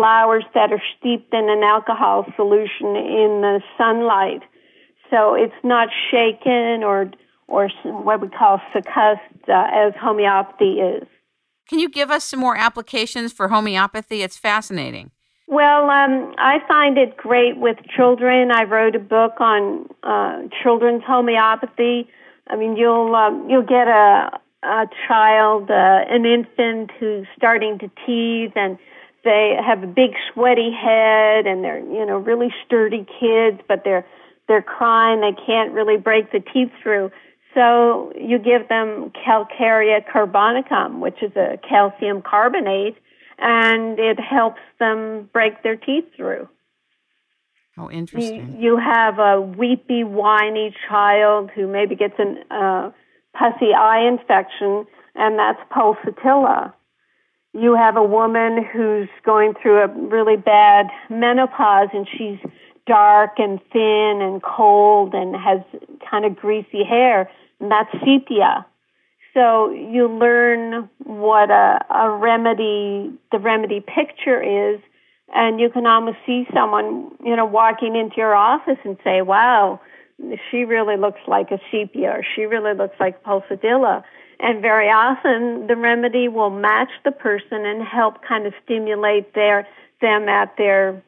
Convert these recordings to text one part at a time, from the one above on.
flowers that are steeped in an alcohol solution in the sunlight. So it's not shaken or what we call succussed as homeopathy is. Can you give us some more applications for homeopathy? It's fascinating. Well, I find it great with children. I wrote a book on children's homeopathy. I mean, you'll get a child, an infant who's starting to teeth, and they have a big sweaty head, and they're really sturdy kids, but they're crying. They can't really break the teeth through. So you give them calcarea carbonicum, which is a calcium carbonate, and it helps them break their teeth through. Oh, interesting. You have a weepy, whiny child who maybe gets a pussy eye infection, and that's pulsatilla. You have a woman who's going through a really bad menopause, and she's dark and thin and cold and has kind of greasy hair, and that's sepia. So you learn what a remedy, the remedy picture is, and you can almost see someone, walking into your office and say, wow, she really looks like a sepia, or she really looks like pulsatilla. And very often the remedy will match the person and help kind of stimulate them at their,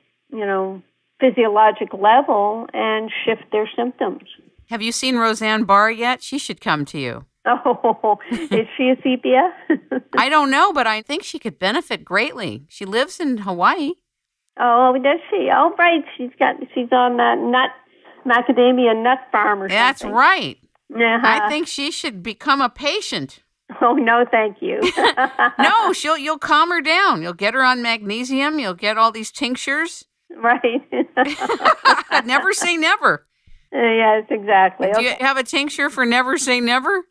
physiologic level and shift their symptoms. Have you seen Roseanne Barr yet? She should come to you. Oh, is she a sepia? I don't know, but I think she could benefit greatly. She lives in Hawaii. Oh, does she? Oh, right. She's on that macadamia nut farm or something. That's right. Uh-huh. I think she should become a patient. Oh, no, thank you. No, you'll calm her down. You'll get her on magnesium. You'll get all these tinctures. Right. Never say never. Yes, exactly. Do you have a tincture for never say never?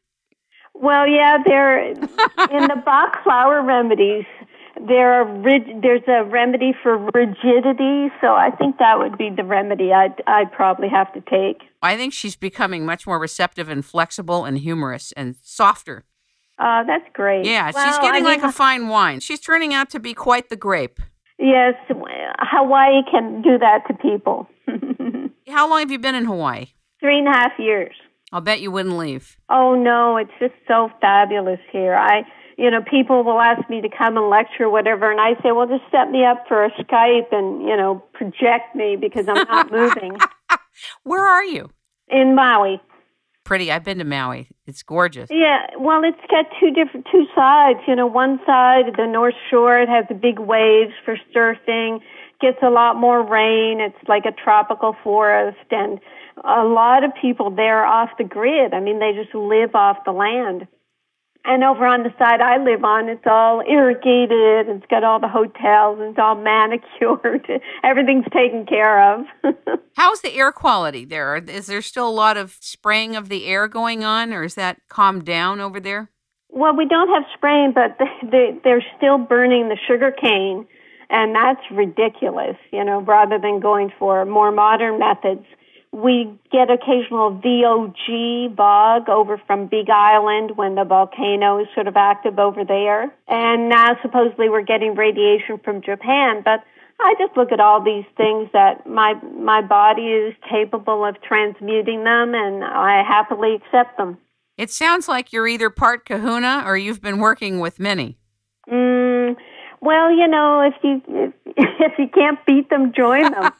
Well, yeah, in the Bach flower remedies, there's a remedy for rigidity, so I think that would be the remedy I'd probably have to take. I think she's becoming much more receptive and flexible and humorous and softer. That's great. Yeah, she's getting like a fine wine. She's turning out to be quite the grape. Yes, Hawaii can do that to people. How long have you been in Hawaii? 3.5 years. I'll bet you wouldn't leave. Oh, no, it's just so fabulous here. People will ask me to come and lecture, whatever, and I say, well, just set me up for a Skype and, project me because I'm not moving. Where are you? In Maui. Pretty. I've been to Maui. It's gorgeous. Yeah, well, it's got two sides. One side, the North Shore, it has the big waves for surfing, gets a lot more rain. It's like a tropical forest, and a lot of people there are off the grid. I mean, they just live off the land. And over on the side I live on, it's all irrigated, it's got all the hotels, and it's all manicured. Everything's taken care of. How's the air quality there? Is there still a lot of spraying of the air going on, or is that calmed down over there? Well, we don't have spraying, but they're still burning the sugar cane, and that's ridiculous, rather than going for more modern methods. We get occasional VOG, VOG, over from Big Island when the volcano is sort of active over there. And now supposedly we're getting radiation from Japan. But I just look at all these things that my body is capable of transmuting them, and I happily accept them. It sounds like you're either part kahuna or you've been working with many. Well, if you can't beat them, join them.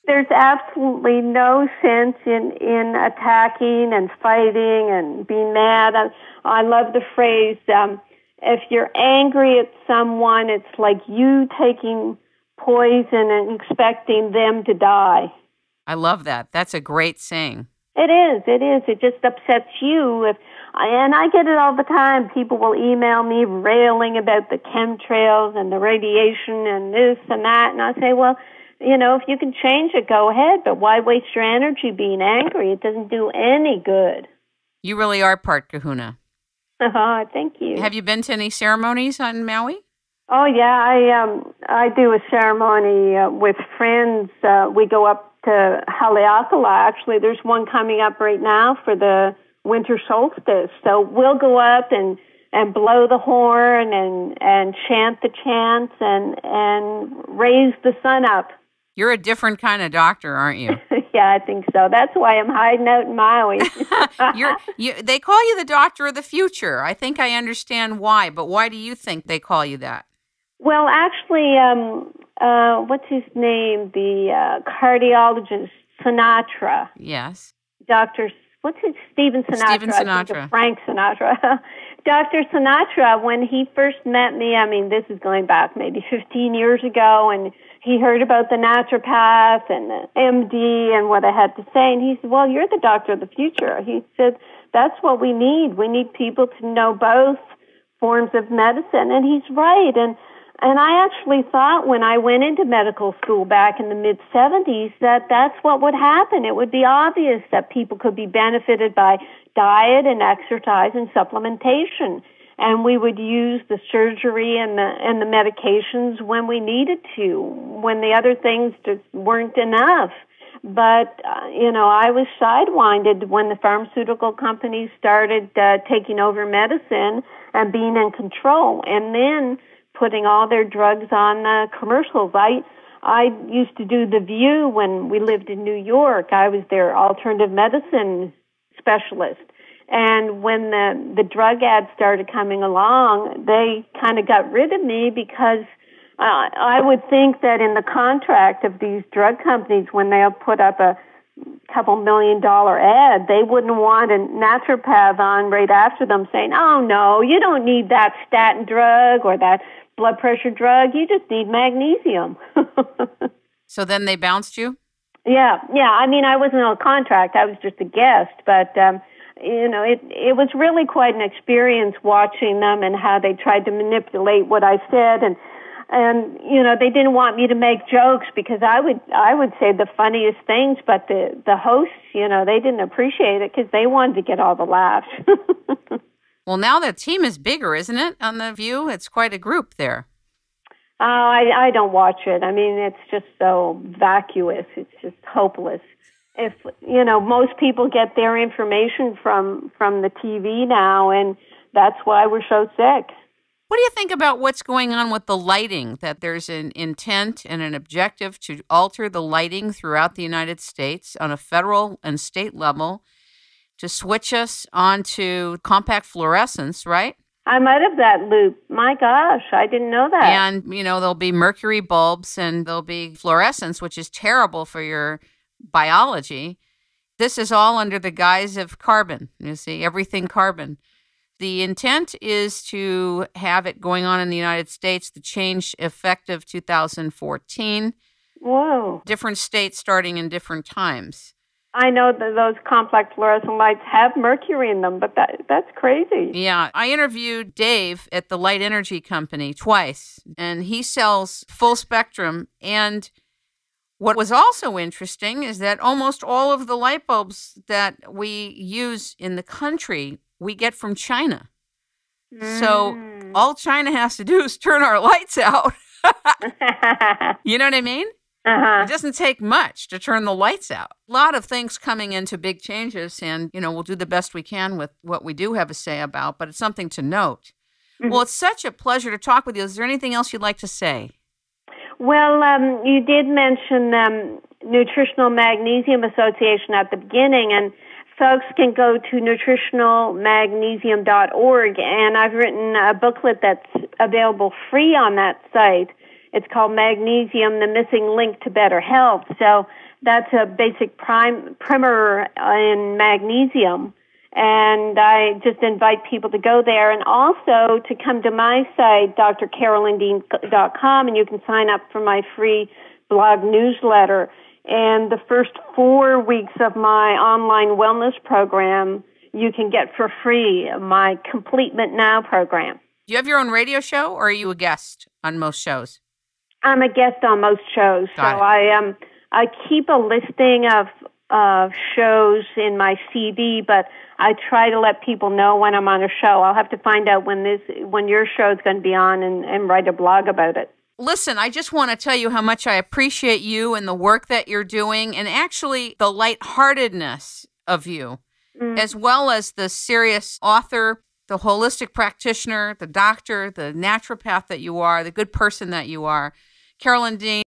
There's absolutely no sense in attacking and fighting and being mad. I love the phrase, if you're angry at someone, it's like you taking poison and expecting them to die. I love that. That's a great saying. It is. It just upsets you. And I get it all the time. People will email me railing about the chemtrails and the radiation and this and that. And I say, well, if you can change it, go ahead, but why waste your energy being angry? It doesn't do any good. You really are part kahuna. Thank you. Have you been to any ceremonies on Maui? Oh, yeah. I do a ceremony with friends. We go up to Haleakala. Actually, there's one coming up right now for the winter solstice. So we'll go up and and blow the horn and chant the chants and raise the sun up. You're a different kind of doctor, aren't you? Yeah, I think so. That's why I'm hiding out in Maui. They call you the doctor of the future. I think I understand why, but why do you think they call you that? Well, actually, what's his name? The cardiologist, Sinatra. Yes. Stephen Sinatra. Stephen Sinatra. Frank Sinatra. Dr. Sinatra, when he first met me, I mean, this is going back maybe 15 years ago, and he heard about the naturopath and the MD and what I had to say, and he said, well, you're the doctor of the future. He said, that's what we need. We need people to know both forms of medicine, and he's right. And I actually thought when I went into medical school back in the mid-'70s that that's what would happen. It would be obvious that people could be benefited by diet and exercise and supplementation. And we would use the surgery and the medications when we needed to, when the other things just weren't enough. But, I was sidewinded when the pharmaceutical companies started taking over medicine and being in control, and then putting all their drugs on the commercials. I used to do The View when we lived in New York. I was their alternative medicine specialist. And when the drug ads started coming along, they kind of got rid of me because I would think that in the contract of these drug companies, when they'll put up a couple $1 million ad, they wouldn't want a naturopath on right after them saying, oh, no, you don't need that statin drug or that blood pressure drug. You just need magnesium. So then they bounced you? Yeah. I mean, I wasn't on a contract. I was just a guest. But, it was really quite an experience watching them and how they tried to manipulate what I said. And they didn't want me to make jokes because I would say the funniest things, but the hosts, they didn't appreciate it because they wanted to get all the laughs. Well, now the team is bigger, isn't it, on The View? It's quite a group there. Oh, I don't watch it. I mean, it's just so vacuous. It's just hopeless. If, most people get their information from the TV now, and that's why we're so sick. What do you think about what's going on with the lighting, that there's an intent and an objective to alter the lighting throughout the United States on a federal and state level to switch us onto compact fluorescence, right? I'm out of that loop. My gosh, I didn't know that. And, there'll be mercury bulbs and there'll be fluorescence, which is terrible for your biology. This is all under the guise of carbon. You see, everything carbon. The intent is to have it going on in the United States, the change effective 2014. Whoa. Different states starting in different times. I know that those complex fluorescent lights have mercury in them, but that's crazy. Yeah. I interviewed Dave at the Light Energy Company twice, and he sells full spectrum. And what was also interesting is that almost all of the light bulbs that we use in the country, we get from China. So all China has to do is turn our lights out. You know what I mean? Uh-huh. It doesn't take much to turn the lights out. A lot of things coming into big changes, and, we'll do the best we can with what we do have a say about, but it's something to note. Mm-hmm. Well, it's such a pleasure to talk with you. Is there anything else you'd like to say? Well, you did mention Nutritional Magnesium Association at the beginning, and folks can go to nutritionalmagnesium.org, and I've written a booklet that's available free on that site. It's called Magnesium, the Missing Link to Better Health. So that's a basic primer in magnesium. And I just invite people to go there and also to come to my site, drcarolyndean.com, and you can sign up for my free blog newsletter. And the first 4 weeks of my online wellness program, you can get for free, my Completement Now program. Do you have your own radio show, or are you a guest on most shows? I'm a guest on most shows. I keep a listing of shows in my CD, but I try to let people know when I'm on a show. I'll have to find out when your show is going to be on and write a blog about it. Listen, I just want to tell you how much I appreciate you and the work that you're doing, and actually the lightheartedness of you, as well as the serious author the holistic practitioner, the doctor, the naturopath that you are, the good person that you are. Carolyn Dean,